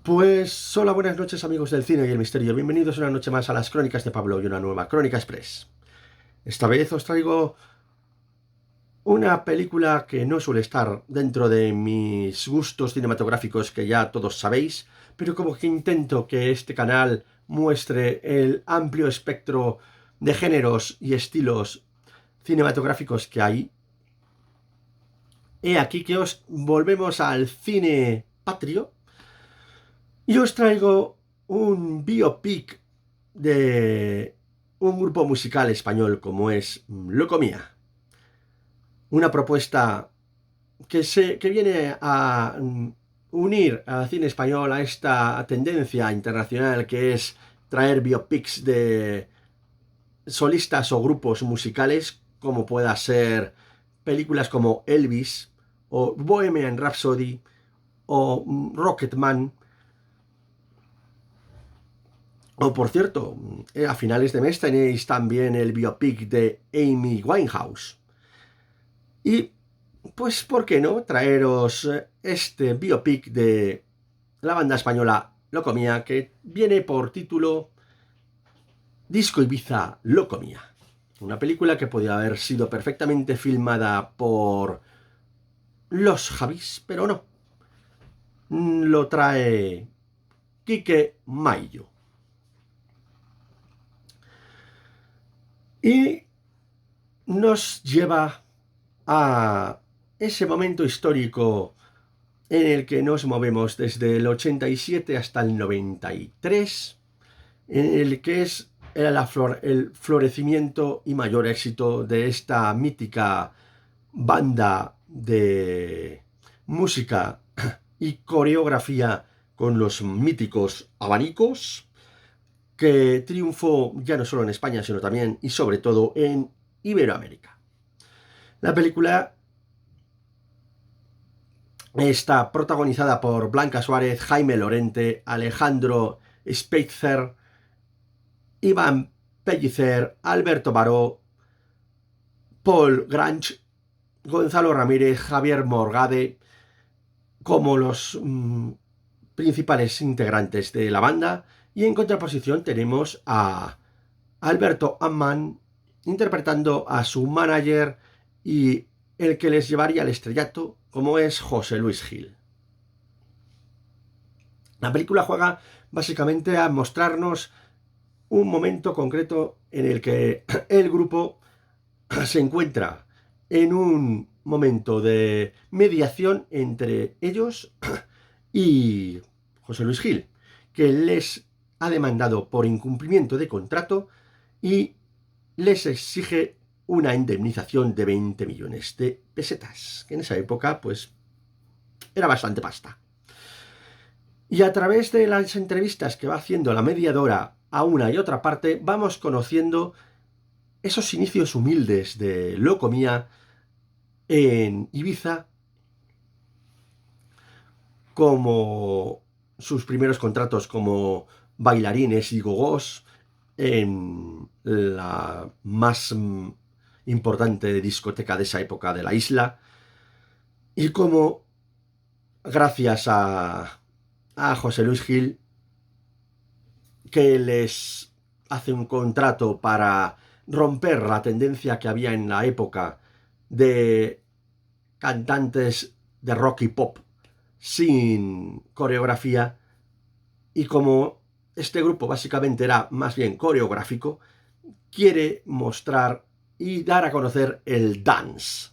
Pues hola, buenas noches amigos del cine y el misterio. Bienvenidos una noche más a las Crónicas de Pablo y una nueva Crónica Express. Esta vez os traigo una película que no suele estar dentro de mis gustos cinematográficos que ya todos sabéis, pero como que intento que este canal muestre el amplio espectro de géneros y estilos cinematográficos que hay. He aquí que os volvemos al cine patrio y os traigo un biopic de un grupo musical español como es Locomía. Una propuesta que viene a unir al cine español a esta tendencia internacional que es traer biopics de solistas o grupos musicales, como pueda ser películas como Elvis o Bohemian Rhapsody o Rocketman. O por cierto, a finales de mes tenéis también el biopic de Amy Winehouse. Y pues, ¿por qué no traeros este biopic de la banda española Locomía, que viene por título Disco Ibiza Locomía? Una película que podía haber sido perfectamente filmada por los Javis, pero no. Lo trae Quique Maillo. Y nos lleva a ese momento histórico en el que nos movemos desde el 87 hasta el 93, en el que es el florecimiento y mayor éxito de esta mítica banda de música y coreografía con los míticos abanicos, que triunfó ya no solo en España, sino también y sobre todo en Iberoamérica. La película está protagonizada por Blanca Suárez, Jaime Lorente, Alejandro Speitzer, Iván Pellicer, Alberto Baró, Paul Grange, Gonzalo Ramírez, Javier Morgade, como los principales integrantes de la banda. Y en contraposición tenemos a Alberto Ammann interpretando a su manager y el que les llevaría al estrellato, como es José Luis Gil. La película juega básicamente a mostrarnos un momento concreto en el que el grupo se encuentra en un momento de mediación entre ellos y José Luis Gil, que les ha demandado por incumplimiento de contrato y les exige una indemnización de 20 millones de pesetas, que en esa época pues era bastante pasta. Y a través de las entrevistas que va haciendo la mediadora a una y otra parte, vamos conociendo esos inicios humildes de Locomía en Ibiza, como sus primeros contratos como bailarines y gogós en la más importante discoteca de esa época de la isla, y como gracias a José Luis Gil, que les hace un contrato para romper la tendencia que había en la época de cantantes de rock y pop sin coreografía, y como este grupo básicamente era más bien coreográfico, quiere mostrar y dar a conocer el dance,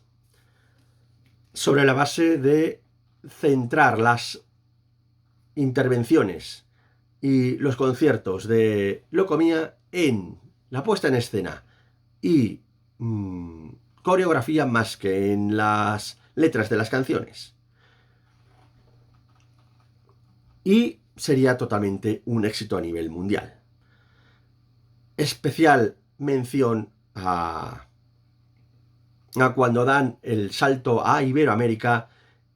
sobre la base de centrar las intervenciones y los conciertos de Locomía en la puesta en escena y coreografía más que en las letras de las canciones. Y sería totalmente un éxito a nivel mundial. Especial mención a cuando dan el salto a Iberoamérica,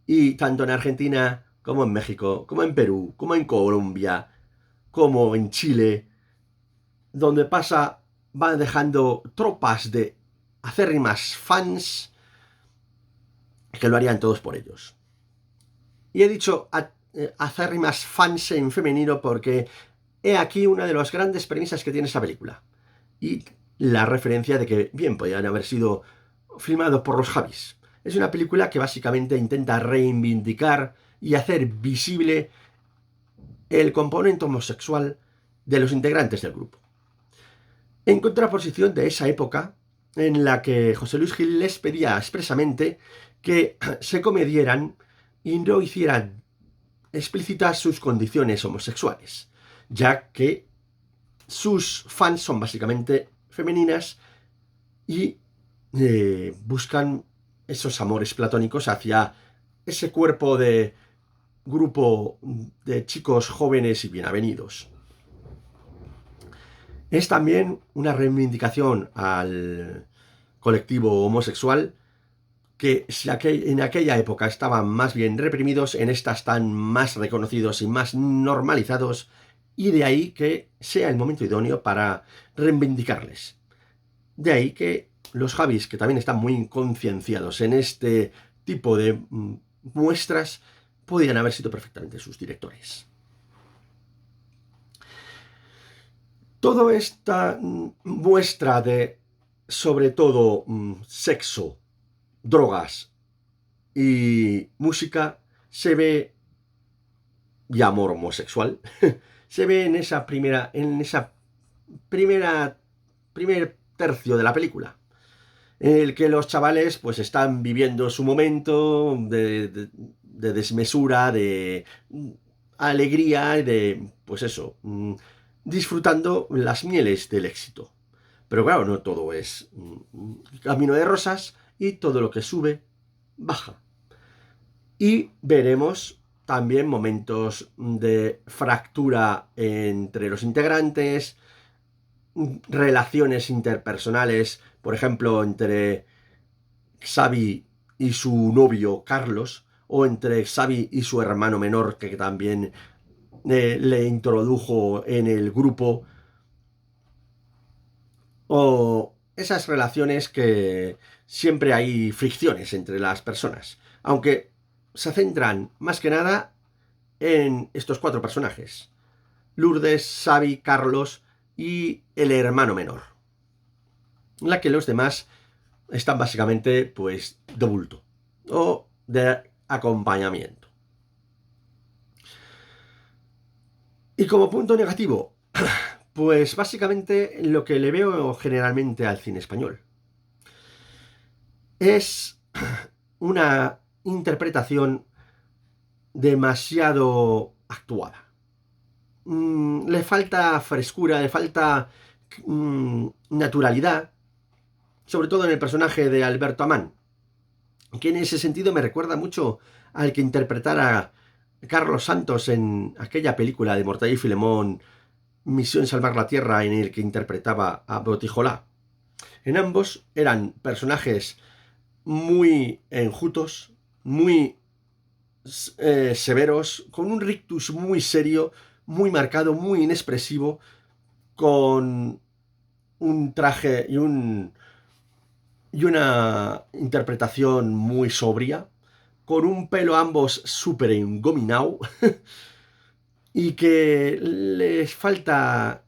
y tanto en Argentina como en México, como en Perú, como en Colombia, como en Chile, donde van dejando tropas de acérrimas fans que lo harían todos por ellos. Y he dicho acérrimas fans en femenino, porque he aquí una de las grandes premisas que tiene esta película. Y la referencia de que bien podían haber sido filmados por los Javis. Es una película que básicamente intenta reivindicar y hacer visible el componente homosexual de los integrantes del grupo. En contraposición de esa época en la que José Luis Gil les pedía expresamente que se comedieran y no hicieran explícitas sus condiciones homosexuales, ya que sus fans son básicamente femeninas y buscan esos amores platónicos hacia ese cuerpo de grupo de chicos jóvenes y bien avenidos. Es también una reivindicación al colectivo homosexual que si en aquella época estaban más bien reprimidos, en esta están más reconocidos y más normalizados, y de ahí que sea el momento idóneo para reivindicarles. De ahí que los Javis, que también están muy concienciados en este tipo de muestras, podían haber sido perfectamente sus directores. Toda esta muestra de, sobre todo, sexo, drogas y música se ve, y amor homosexual, se ve en primer tercio de la película, en el que los chavales pues están viviendo su momento de desmesura, de alegría, de pues eso, disfrutando las mieles del éxito. Pero claro, no todo es camino de rosas, y todo lo que sube, baja. Y veremos también momentos de fractura entre los integrantes, relaciones interpersonales, por ejemplo, entre Xavi y su novio Carlos, o entre Xavi y su hermano menor, que también le introdujo en el grupo, o esas relaciones que siempre hay fricciones entre las personas, aunque se centran más que nada en estos 4 personajes: Lourdes, Xavi, Carlos y el hermano menor, en la que los demás están básicamente pues de bulto o de acompañamiento. Y como punto negativo, pues básicamente lo que le veo generalmente al cine español es una interpretación demasiado actuada. Le falta frescura, le falta naturalidad, sobre todo en el personaje de Alberto Amán, que en ese sentido me recuerda mucho al que interpretara Carlos Santos en aquella película de Mortadelo y Filemón, Misión Salvar la Tierra, en el que interpretaba a Botijolá. En ambos eran personajes muy enjutos, muy severos, con un rictus muy serio, muy marcado, muy inexpresivo, con un traje y una interpretación muy sobria, con un pelo ambos súper engominado y que les falta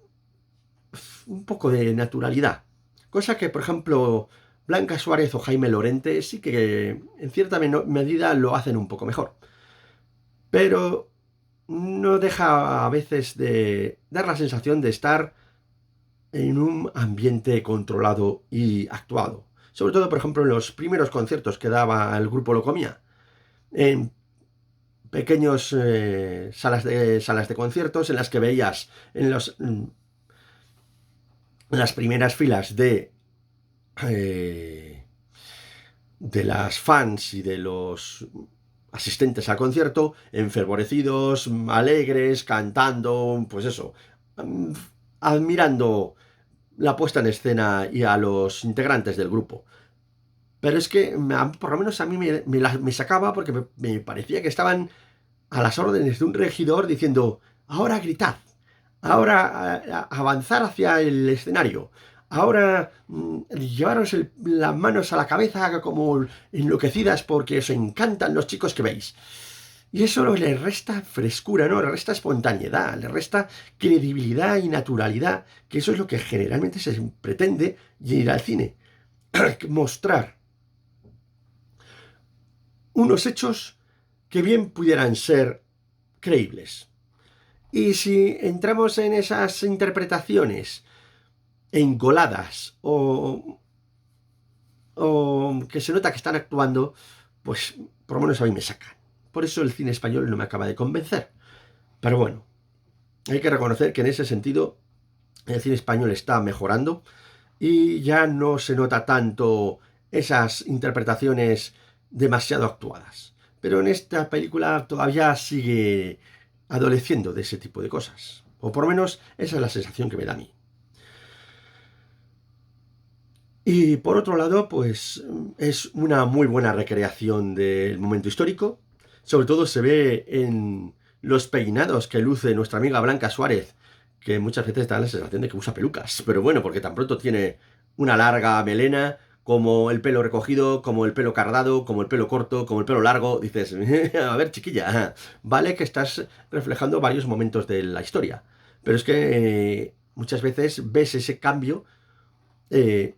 un poco de naturalidad. Cosa que, por ejemplo, Blanca Suárez o Jaime Lorente sí que en cierta medida lo hacen un poco mejor. Pero no deja a veces de dar la sensación de estar en un ambiente controlado y actuado. Sobre todo, por ejemplo, en los primeros conciertos que daba el grupo Locomía, en pequeños salas de conciertos en las que veías en las primeras filas de las fans y de los asistentes al concierto, enfervorecidos, alegres, cantando, pues eso, admirando la puesta en escena y a los integrantes del grupo. Pero es que, por lo menos a mí me sacaba, porque me parecía que estaban a las órdenes de un regidor diciendo: ahora gritad, ahora avanzar hacia el escenario, ahora llevaros las manos a la cabeza como enloquecidas porque os encantan los chicos que veis. Y eso le resta frescura, ¿no? Le resta espontaneidad, le resta credibilidad y naturalidad, que eso es lo que generalmente se pretende ir al cine. Mostrar unos hechos que bien pudieran ser creíbles. Y si entramos en esas interpretaciones engoladas o que se nota que están actuando, pues por lo menos a mí me sacan. Por eso el cine español no me acaba de convencer. Pero bueno, hay que reconocer que en ese sentido el cine español está mejorando y ya no se nota tanto esas interpretaciones demasiado actuadas. Pero en esta película todavía sigue adoleciendo de ese tipo de cosas. O por lo menos esa es la sensación que me da a mí. Y por otro lado, pues es una muy buena recreación del momento histórico. Sobre todo se ve en los peinados que luce nuestra amiga Blanca Suárez, que muchas veces da la sensación de que usa pelucas. Pero bueno, porque tan pronto tiene una larga melena, como el pelo recogido, como el pelo cardado, como el pelo corto, como el pelo largo. Dices, a ver, chiquilla, vale que estás reflejando varios momentos de la historia. Pero es que muchas veces ves ese cambio eh,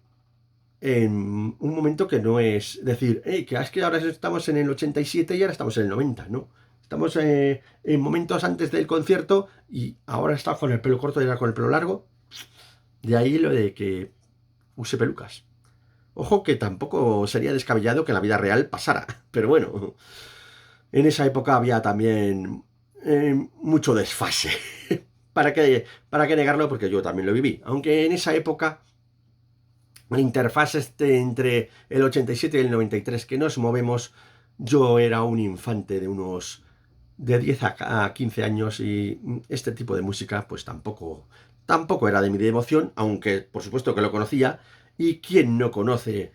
en un momento que no es decir, hey, que es que ahora estamos en el 87 y ahora estamos en el 90, ¿no? Estamos en momentos antes del concierto y ahora está con el pelo corto y ahora con el pelo largo. De ahí lo de que use pelucas. Ojo que tampoco sería descabellado que en la vida real pasara, pero bueno, en esa época había también mucho desfase. ¿Para qué negarlo? Porque yo también lo viví. Aunque en esa época la interfaz entre el 87 y el 93 que nos movemos, yo era un infante de unos de 10 a 15 años y este tipo de música pues tampoco era de mi devoción, aunque por supuesto que lo conocía. Y quién no conoce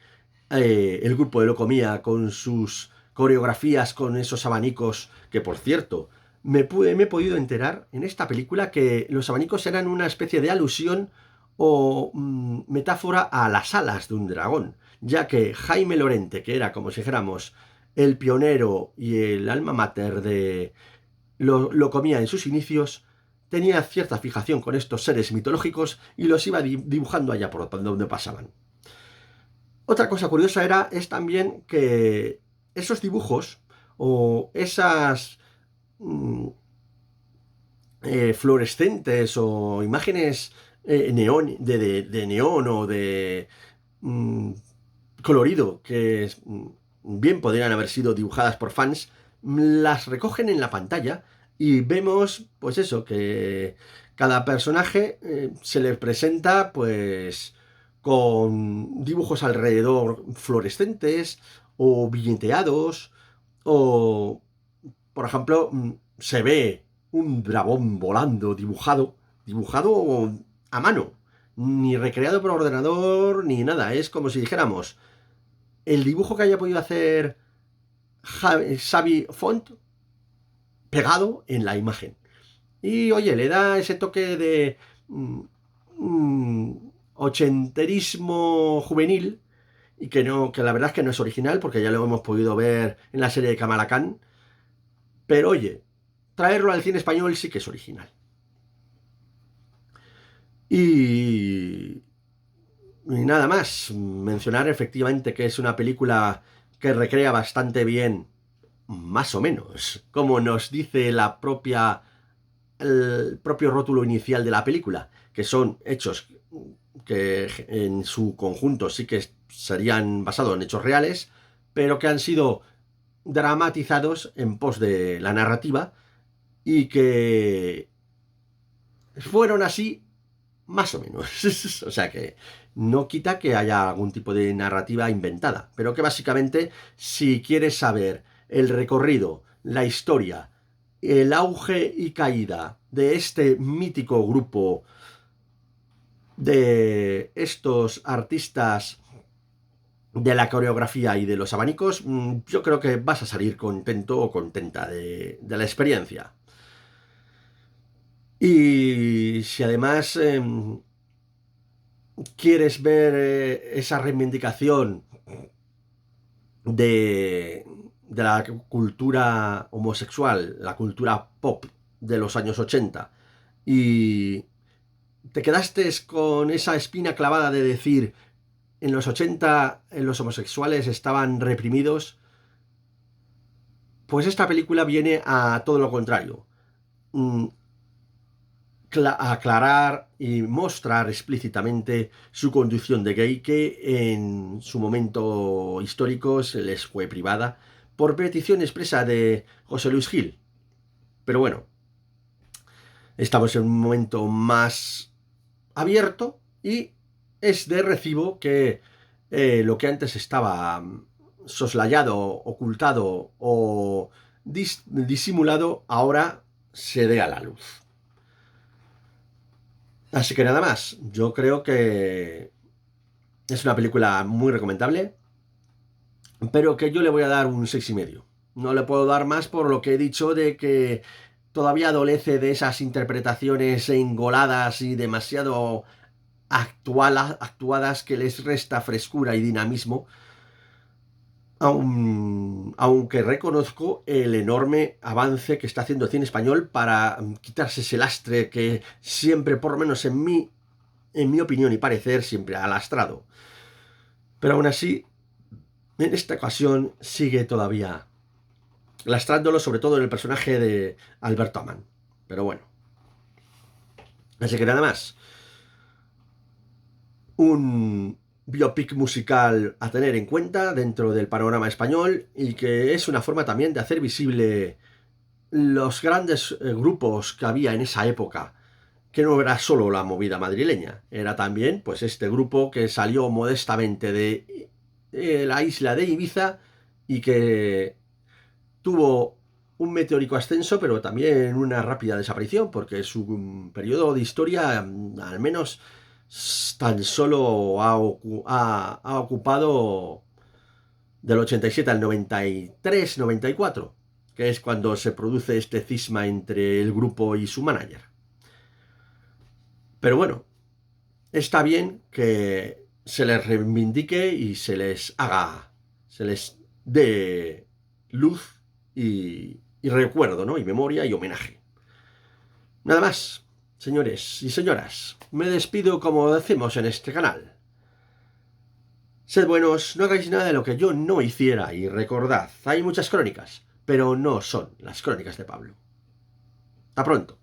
el grupo de Locomía con sus coreografías, con esos abanicos, que por cierto, me he podido enterar en esta película que los abanicos eran una especie de alusión o metáfora a las alas de un dragón, ya que Jaime Lorente, que era como si dijéramos el pionero y el alma mater de Locomía en sus inicios, tenía cierta fijación con estos seres mitológicos y los iba dibujando allá por donde pasaban. Otra cosa curiosa es también que esos dibujos o esas mm, fluorescentes o imágenes de neón o de mm, colorido que bien podrían haber sido dibujadas por fans, las recogen en la pantalla y vemos, pues eso, que cada personaje se le presenta, pues, con dibujos alrededor fluorescentes o billeteados, o, por ejemplo, se ve un dragón volando dibujado a mano, ni recreado por ordenador ni nada. Es como si dijéramos el dibujo que haya podido hacer Xavi Font pegado en la imagen. Y oye, le da ese toque de ochenterismo juvenil y que la verdad es que no es original porque ya lo hemos podido ver en la serie de Kamala Khan. Pero oye, traerlo al cine español sí que es original. Y nada más, mencionar efectivamente que es una película que recrea bastante bien, más o menos, como nos dice el propio rótulo inicial de la película, que son hechos que en su conjunto sí que serían basados en hechos reales, pero que han sido dramatizados en pos de la narrativa y que fueron así más o menos. O sea que no quita que haya algún tipo de narrativa inventada, pero que básicamente si quieres saber el recorrido, la historia, el auge y caída de este mítico grupo de estos artistas de la coreografía y de los abanicos, yo creo que vas a salir contento o contenta de la experiencia. Y si además quieres ver esa reivindicación de, de la cultura homosexual, la cultura pop de los años 80, y te quedaste con esa espina clavada de decir, en los 80 los homosexuales estaban reprimidos, pues esta película viene a todo lo contrario. Mm, aclarar y mostrar explícitamente su condición de gay, que en su momento histórico se les fue privada por petición expresa de José Luis Gil. Pero bueno, estamos en un momento más abierto y es de recibo que lo que antes estaba soslayado, ocultado o disimulado, ahora se dé a la luz. Así que nada más, yo creo que es una película muy recomendable, pero que yo le voy a dar un 6,5. No le puedo dar más por lo que he dicho de que todavía adolece de esas interpretaciones engoladas y demasiado actuadas que les resta frescura y dinamismo, aunque reconozco el enorme avance que está haciendo el cine español para quitarse ese lastre que siempre, por lo menos en mi opinión y parecer, siempre ha lastrado. Pero aún así, en esta ocasión sigue todavía lastrándolo, sobre todo en el personaje de Alberto Amán. Pero bueno. Así que nada más. Un biopic musical a tener en cuenta dentro del panorama español, y que es una forma también de hacer visible los grandes grupos que había en esa época, que no era solo la movida madrileña, era también pues este grupo que salió modestamente de la isla de Ibiza y que tuvo un meteórico ascenso, pero también una rápida desaparición, porque su periodo de historia, al menos tan solo ha ocupado del 87 al 93, 94, que es cuando se produce este cisma entre el grupo y su manager. Pero bueno, está bien que se les reivindique y se les dé luz y recuerdo, ¿no? Y memoria y homenaje. Nada más, señores y señoras. Me despido como decimos en este canal. Sed buenos, no hagáis nada de lo que yo no hiciera, y recordad, hay muchas crónicas, pero no son las crónicas de Pablo. Hasta pronto.